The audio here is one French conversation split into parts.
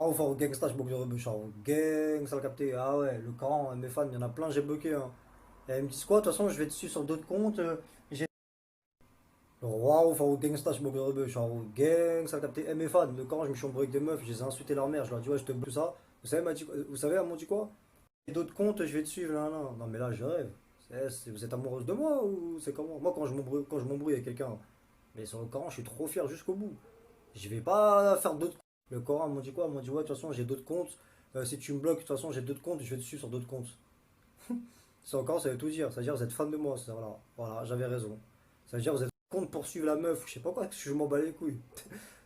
Ah, enfin, au gangsta, je bloque de rebeu, au gang, ça le capté. Ah ouais, le Coran, mes fans, il y en a plein, j'ai bloqué, hein. Et ils me disent quoi, de toute façon, je vais dessus sur d'autres comptes. J'ai le roi, enfin, au gangsta, je bloque de rebeu, au gang, ça le capté. Et mes fans, le Coran, je me suis embrouillé avec des meufs, je les ai insulté leur mère, je leur ai dit, ouais, je te bloque tout ça. Vous savez, elle m'a dit quoi? Et d'autres comptes, je vais te suivre, là, là. Non, mais là, je rêve. Vous êtes amoureuse de moi ou c'est comment? Moi, quand je m'embrouille avec quelqu'un, mais sur le Coran, je suis trop fier jusqu'au bout. Je vais pas faire d'autres comptes. Le Coran m'a dit quoi? Ils m'ont dit ouais, de toute façon, j'ai d'autres comptes. Si tu me bloques, de toute façon, j'ai d'autres comptes, je vais dessus sur d'autres comptes. C'est encore, ça veut tout dire. Ça veut dire vous êtes fan de moi. Voilà, voilà, j'avais raison. Ça veut dire vous êtes compte pour suivre la meuf. Je sais pas quoi, parce que je m'en bats les couilles.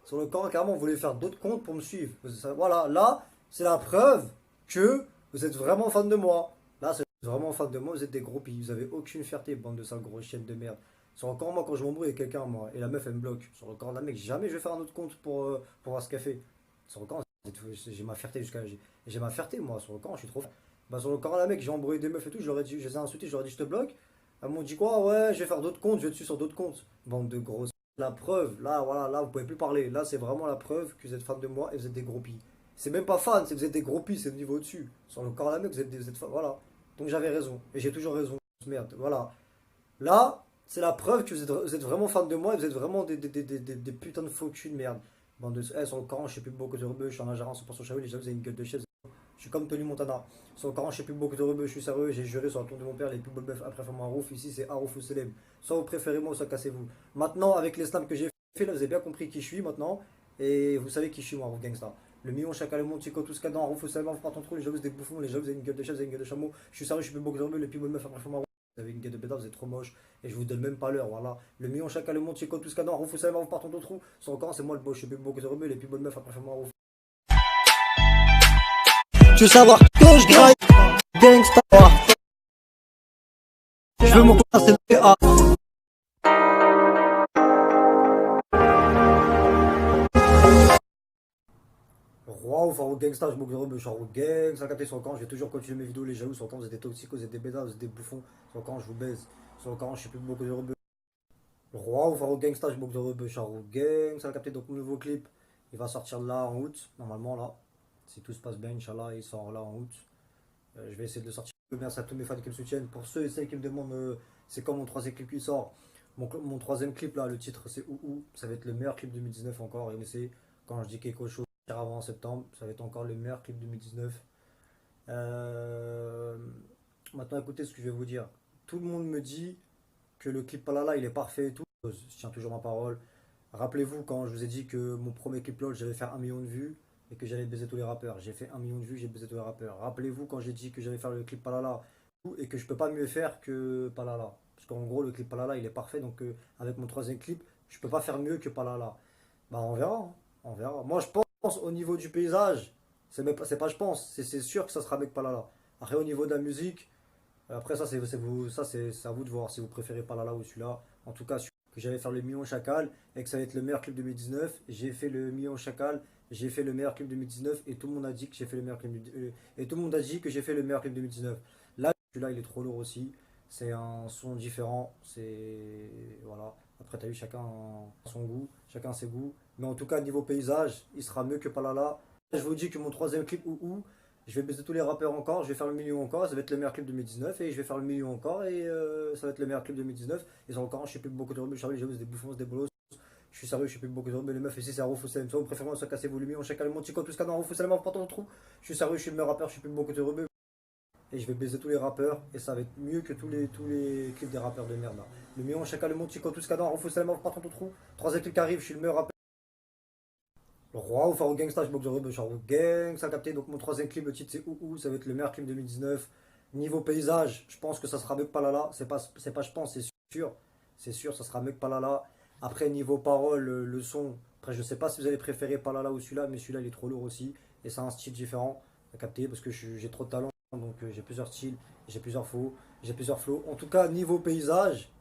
Sur le Coran, carrément, vous voulez faire d'autres comptes pour me suivre. Voilà, là, c'est la preuve que vous êtes vraiment fan de moi. Là, c'est vraiment fan de moi, vous êtes des groupies. Vous avez aucune fierté, bande de sales gros chiennes de merde. Sur le Coran, moi, quand je m'embrouille avec quelqu'un, moi, et la meuf, elle me bloque. Sur le Coran, la mec, jamais je vais faire un autre compte pour voir ce qu'elle fait. Sur le Coran, j'ai ma fierté jusqu'à. J'ai ma fierté, moi. Sur le Coran, je suis trop. Bah, sur le Coran, la mec, j'ai embrouillé des meufs et tout. Je leur ai dit, je les ai insultés, je leur ai dit, je te bloque. Elles m'ont dit quoi? Ouais, je vais faire d'autres comptes, je vais dessus sur d'autres comptes. Bande de grosses. La preuve, là, voilà, là, vous pouvez plus parler. Là, c'est vraiment la preuve que vous êtes fan de moi et vous êtes des groupies. C'est même pas fan, c'est que vous êtes des groupies, c'est le niveau au-dessus. Sur le corps à la mec, vous êtes fan. Voilà. Donc j'avais raison. Et j'ai toujours raison. Merde, voilà. Là, c'est la preuve que vous êtes vraiment fan de moi et vous êtes vraiment des putains de faux culs de merde. Bande de. Sur le Coran, je sais plus beaucoup de rebeux, je suis en Algérien 100% chaville, les vous avez une gueule de chaise. Je suis comme Tony Montana. Sur le Coran, je sais plus beaucoup de rebeux, je suis sérieux, j'ai juré sur la tombe de mon père, les plus bonnes meufs après faire un rouf. Ici, c'est Arouf ou Selem. Soit vous préférez moi, soit cassez-vous. Maintenant, avec l'islam que j'ai fait, là, vous avez bien compris qui je suis maintenant. Et vous savez qui je suis, moi, Arouf Gangsta. Le million, chacal, le monde, Chico, tout ce qu'il y a dans Arouf ou Selem, vous partez en trop, les jaloux, des bouffons, les jaloux, vous avez une gueule de chaise, vous avez une gueule de chameau. Je suis sérieux, je suis plus beaucoup de rebeux, les plus bonnes meufs après faire un rouf. Vous avez une gueule de bêta, vous êtes trop moche. Et je vous donne même pas l'heure, voilà. Le million, chacal, le monde, Chico, tout ce qu'il y a dans Arouf ou Selem, vous partez en trou. Sur le Coran, c'est moi le beau, je suis plus beaucoup de rebeux, les plus bonnes meufs après faire un rouf. Tu veux savoir que je graille gangsta. Je veux mon copain, c'est le PA. Roi ou au gangsta, je m'occupe de genre au gang, ça capté sur le camp, je vais toujours continuer mes vidéos, les jaloux sur le camp, vous êtes des toxiques, vous êtes des bêtas, vous êtes des bouffons, sur le camp, je vous baise, sur le camp, je suis plus beaucoup de rebeux. Roi ou au gangsta, je m'occupe de rebeux, genre au gang, ça capté, donc mon nouveau clip, il va sortir là en août, normalement là, si tout se passe bien, Inch'Allah, il sort là en août. Je vais essayer de le sortir. Merci à tous mes fans qui me soutiennent. Pour ceux et celles qui me demandent c'est quand mon troisième clip qui sort. Mon troisième clip là, le titre c'est Ouhou. Ça va être le meilleur clip 2019 encore. Et c'est quand je dis quelque chose avant en septembre, ça va être encore le meilleur clip 2019. Euh, Maintenant écoutez ce que je vais vous dire. Tout le monde me dit que le clip Palala il est parfait et tout. Je tiens toujours ma parole. Rappelez-vous quand je vous ai dit que mon premier clip LOL j'allais faire 1 million de vues et que j'allais baiser tous les rappeurs. J'ai fait 1 million de vues, j'ai baisé tous les rappeurs. Rappelez-vous quand j'ai dit que j'allais faire le clip Palala et que je peux pas mieux faire que Palala. Parce qu'en gros le clip Palala il est parfait donc avec mon troisième clip je peux pas faire mieux que Palala. Bah on verra, hein. On verra. Moi je pense au niveau du paysage, c'est pas je pense, c'est sûr que ça sera avec Palala. Après au niveau de la musique, après, c'est à vous de voir si vous préférez Palala ou celui-là. En tout cas, que j'allais faire le million chacal et que ça va être le meilleur clip 2019. J'ai fait le million chacal, j'ai fait le meilleur clip 2019 et tout le monde a dit que j'ai fait le meilleur clip et tout le monde a dit que j'ai fait le meilleur clip 2019. Là, celui-là, il est trop lourd aussi. C'est un son différent. C'est voilà. Après, t'as vu chacun son goût, chacun ses goûts. Mais en tout cas, niveau paysage, il sera mieux que Palala. Je vous dis que mon troisième clip ou je vais baiser tous les rappeurs encore, je vais faire le million encore, ça va être le meilleur clip 2019 et je vais faire le million encore et ça va être le meilleur clip 2019. Et encore, je sais plus beaucoup de rebelles, Charlie, j'ai des bouffons, des bolos. Je suis sérieux, je sais plus beaucoup de rebelles, les meufs ici c'est un Rufus Salem. Soit vous préférez soit casser vos lumières, on chacun le monde, tout ce qu'il y a dans Rufus Salem, pas ton trou. Je suis sérieux, je suis le meilleur rappeur, je suis plus beaucoup de rebelles. Et je vais baiser tous les rappeurs et ça va être mieux que tous les clips des rappeurs de merde là. Le million, chacun le monde, tout ce qu'il y a dans Rufus Salem, pas ton trou. Troisième clip qui arrive, je suis le meilleur rappeur. Le roi ou Faro Gangsta, je boxe de rebeu, Charo Gang, ça a capté. Donc mon troisième clip, le titre c'est Ouhou, ça va être le meilleur clip 2019. Niveau paysage, je pense que ça sera mieux que Palala. C'est pas je pense, c'est sûr. C'est sûr, ça sera mieux que Palala. Après, niveau parole, le son, après je sais pas si vous allez préférer Palala ou celui-là, mais celui-là il est trop lourd aussi. Et c'est un style différent à capter parce que j'ai trop de talent. Donc j'ai plusieurs styles, j'ai plusieurs flows, j'ai plusieurs flows. En tout cas, niveau paysage,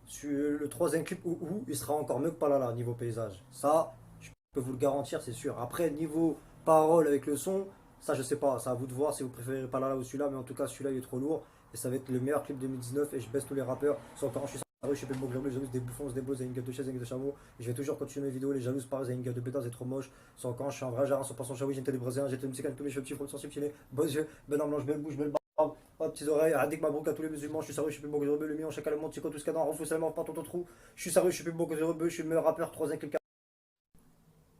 sur le troisième clip Ouhou, il sera encore mieux que Palala niveau paysage. Ça, je peux vous le garantir, c'est sûr. Après, niveau parole avec le son, ça je sais pas, c'est à vous de voir si vous préférez Palala ou celui-là, mais en tout cas celui-là il est trop lourd et ça va être le meilleur clip 2019 et je baisse tous les rappeurs. Sur le Coran, je suis je suis plus beau que les jalouses, des bouffons, des beaux, une gueule de chaise, une gueule de chameau. Je vais toujours continuer mes vidéos, les jalouses, pareil, une gueule de pétard, c'est trop moche. Sans quand je suis un vrai gérant, sans passant chat, oui, j'ai une télé brésilien, j'ai une musique, tous mes cheveux petits, sensibles, chez beaux yeux, ben non, blanche, belle bouche, belle barbe, hop, petites oreilles, radis ma broque à tous les musulmans, je suis sérieux, je suis plus beau que le million, chacun le monde, tico, tout ce qu'il y a dans, refous seulement, pas ton trou. Je suis sérieux, je suis plus beau que je suis le meilleur rappeur, 3 clip.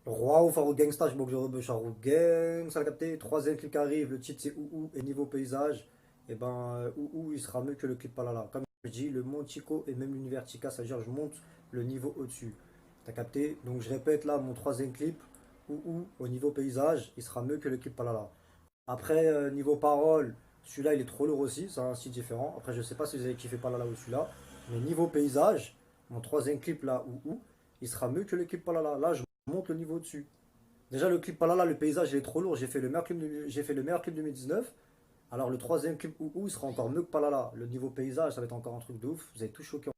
Roi ou Faro Gangsta, je suis beau que Charou Gang, ça l'a capté. Troisième clip qui arrive, le titre c'est Ouhou, et niveau paysage, et ben Ouhou il sera mieux que le clip Palala. Comme je dis, le Mont Chico et même l'univers Chica, c'est-à-dire je monte le niveau au-dessus. T'as capté? Donc je répète là, mon troisième clip, Ouhou, au niveau paysage, il sera mieux que le clip Palala. Après, niveau parole, celui-là il est trop lourd aussi, c'est un style différent. Après, je sais pas si vous avez kiffé Palala ou celui-là, mais niveau paysage, mon troisième clip là, Ouhou, il sera mieux que le clip Palala. Là, je monte le niveau dessus. Déjà, le clip Palala, le paysage il est trop lourd. J'ai fait le meilleur clip 2019. Alors, le troisième clip Ouhou il sera encore mieux que Palala. Le niveau paysage, ça va être encore un truc de ouf. Vous avez tout choqué.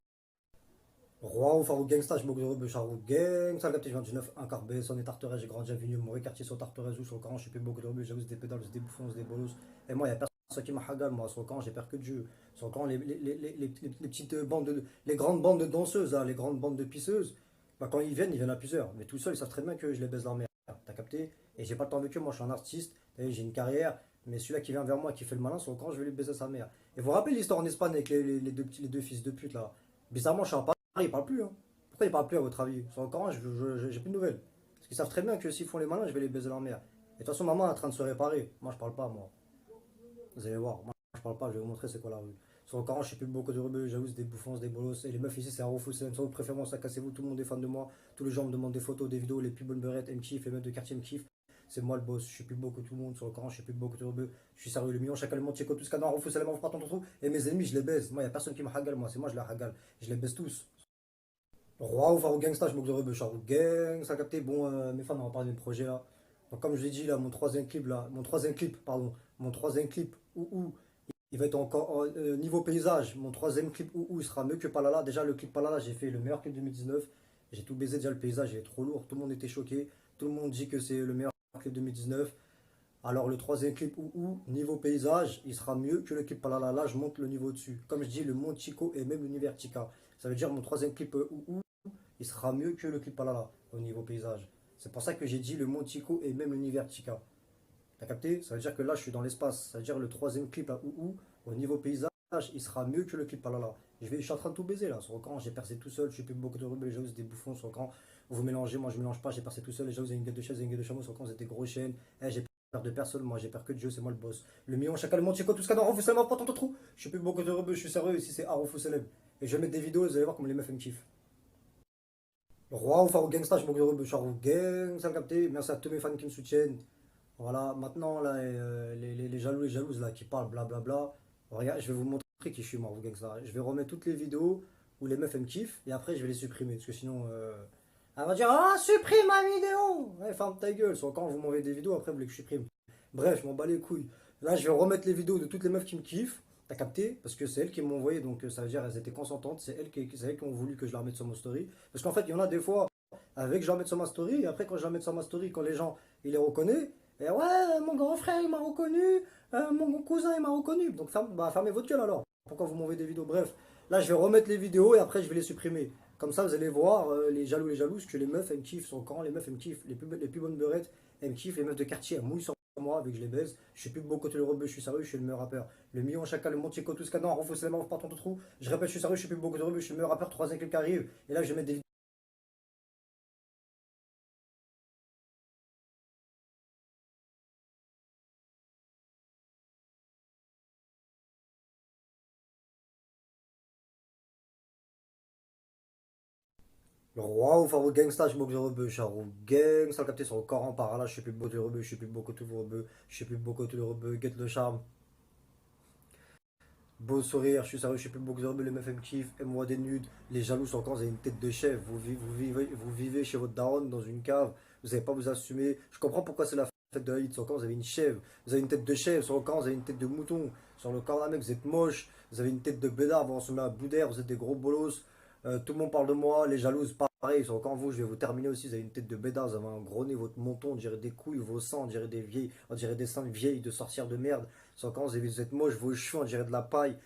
Roi ou Farou Gangsta, je me de Charou Gang, ça le capté, je viens du 9 1 Carbet, son est Tarterès, j'ai grandi à Vigneux, mon quartier sur Tarterès ou sur le camp, je suis plus beaucoup de rebeux, j'avoue, des pédales, des bouffons, des bolos. Et moi, il n'y a personne qui m'a hagal, moi, sur le camp, j'ai peur que Dieu. Sur le camp, les petites bandes, les grandes bandes de danseuses, hein, les grandes bandes de pisseuses, bah, quand ils viennent à plusieurs. Mais tout seul, ils savent très bien que je les baise leur mère. T'as capté? Et j'ai pas le temps avec eux, moi, je suis un artiste, j'ai une carrière, mais celui-là qui vient vers moi, qui fait le malin, sur le camp, je vais lui baiser sa mère. Et vous vous rappelez l'histoire en Espagne avec les deux fils de pute, là? Bizarrement, je suis en Paris, ils parlent plus, hein. Pourquoi ils parlent plus à votre avis? Sur le Coran, j'ai plus de nouvelles. Parce qu'ils savent très bien que s'ils font les malins, je vais les baiser leur mère. Et de toute façon, maman est en train de se réparer. Moi, je parle pas, moi. Vous allez voir. Moi, je parle pas, je vais vous montrer c'est quoi la rue. Sur le Coran, je suis plus beaucoup de rebeux, j'avoue, c'est des bouffons, c'est des bolos. Et les meufs ici, c'est un refou, c'est même ça, vous préférez, ça cassez-vous, tout le monde est fan de moi. Tous les gens me demandent des photos, des vidéos, les plus bonnes beurrettes, elles me kiffent, les meufs de quartier me kiffent. C'est moi le boss, je suis plus beau que tout le monde. Sur le Coran, je suis plus beau que tout le monde. Je suis sérieux, le million, chacun le monde, tout ce canard, refou, c'est la mort, pas ton trou. Et mes ennemis, je les baise. Moi, y a personne qui me hagale, moi, c'est moi, je les hagale. Je les baise tous. Roi ou Faro Gangsta, je me de Charou Gang, ça a capté. Bon, mes fans, on va parler de projet là. Donc, comme je l'ai dit, là, mon troisième clip, pardon, mon troisième clip, où il va être encore niveau paysage. Mon troisième clip, où il sera mieux que Palala. Déjà, le clip Palala, j'ai fait le meilleur clip 2019. J'ai tout baisé, déjà, le paysage, il est trop lourd. Tout le monde était choqué. Tout le monde dit que c'est le meilleur clip 2019. Alors, le troisième clip, niveau paysage, il sera mieux que le clip Palala. Là, je monte le niveau dessus. Comme je dis, le Mont Chico et même l'univers Chica. Ça veut dire mon troisième clip, il sera mieux que le clip Palala au niveau paysage. C'est pour ça que j'ai dit le Mont Chico et même l'univers Chica. T'as capté? Ça veut dire que là, je suis dans l'espace. Ça veut dire le troisième clip à Ouhou, au niveau paysage, il sera mieux que le clip Palala. Je suis en train de tout baiser là. Sur le camp, j'ai percé tout seul. Je suis plus beaucoup de rebelles, j'ai des bouffons sur le camp. Vous mélangez, moi je mélange pas. J'ai percé tout seul. Les gens, vous avez une gueule de chaise, une gueule de chameau. Sur le camp, vous êtes des gros chaînes. J'ai peur de personne. Moi, j'ai peur que Dieu, c'est moi le boss. Le million, chacun le Mont Chico, tout ce qu'il y a dans Arofou Selem, pas tant de trou. Je suis plus beaucoup de rebelles, je suis sérieux. Ici, c'est Arofou Selem. Et je vais mettre des vidéos, vous allez voir comme les meufs me kiffent. Roi ou Faro Gangsta, je m'occupe de Charou Gang, ça le capté. Merci à tous mes fans qui me soutiennent. Voilà, maintenant, là, les jaloux, les jalouses là, qui parlent blablabla. Regarde, je vais vous montrer qui je suis, moi, vous gangsta. Je vais remettre toutes les vidéos où les meufs elles me kiffent et après je vais les supprimer. Parce que sinon, elle va dire ah, supprime ma vidéo. Ouais, ferme ta gueule. Soit quand vous m'envoyez des vidéos, après vous voulez que je supprime. Bref, je m'en bats les couilles. Là, je vais remettre les vidéos de toutes les meufs qui me kiffent. T'as capté? Parce que c'est elles qui m'ont envoyé, donc ça veut dire qu'elles étaient consentantes. C'est elles qui ont voulu que je leur mette sur mon story. Parce qu'en fait, il y en a des fois, avec je leur mette sur ma story, et après, quand je leur mette sur ma story, quand les gens, ils les reconnaissent, et ouais, mon grand frère, il m'a reconnu, mon cousin, il m'a reconnu. Donc, fermez votre gueule alors. Pourquoi vous m'envoyez des vidéos? Bref, là, je vais remettre les vidéos et après, je vais les supprimer. Comme ça, vous allez voir les jaloux, les jalouses, que les meufs, elles me kiffent sur le camp, les meufs, elles me kiffent, les plus bonnes beurrettes, elles me kiffent, les meufs de quartier, elles mouillent sur moi avec que je les baise. Je suis plus beau côté le rebeu, je suis sérieux, je suis le meilleur rappeur. Le million chacun, le Montico, tout ce canon, renforce les mains, pas ton trou. Je répète, je suis sérieux, je suis plus beau côté le rebeu, je suis le meilleur rappeur, troisième clip qui arrive. Et là, je vais mettre des le roi ou Faro Gangsta, je m'occupe de rebeu, Charou Gang, ça le capté sur le Coran par là, je suis plus beau de rebeu, je suis plus beau côté le rebeu, je suis plus beau côté le rebeu, get le charme. Beau sourire, je suis sérieux, je suis plus beau que les rebeux, les meufs elles me kiffent, aime-moi des nudes, les jaloux sont quand vous avez une tête de chef, vous vivez chez votre daronne dans une cave, vous savez pas vous assumer, je comprends pourquoi c'est la fête de la Eid, sur le camp vous avez une chèvre, vous avez une tête de chèvre, sur le camp vous avez une tête de mouton, sur le camp là mec vous êtes moche, vous avez une tête de bédard, on se met à bout d'air, vous êtes des gros bolos, tout le monde parle de moi, les jalouses pareil, sur le camp vous je vais vous terminer aussi, vous avez une tête de bédard, vous avez un gros nez, votre menton, on dirait des couilles, vos sangs, on dirait des seins vieilles de sorcières de merde, sur le camp vous êtes moche, vos cheveux on dirait de la paille,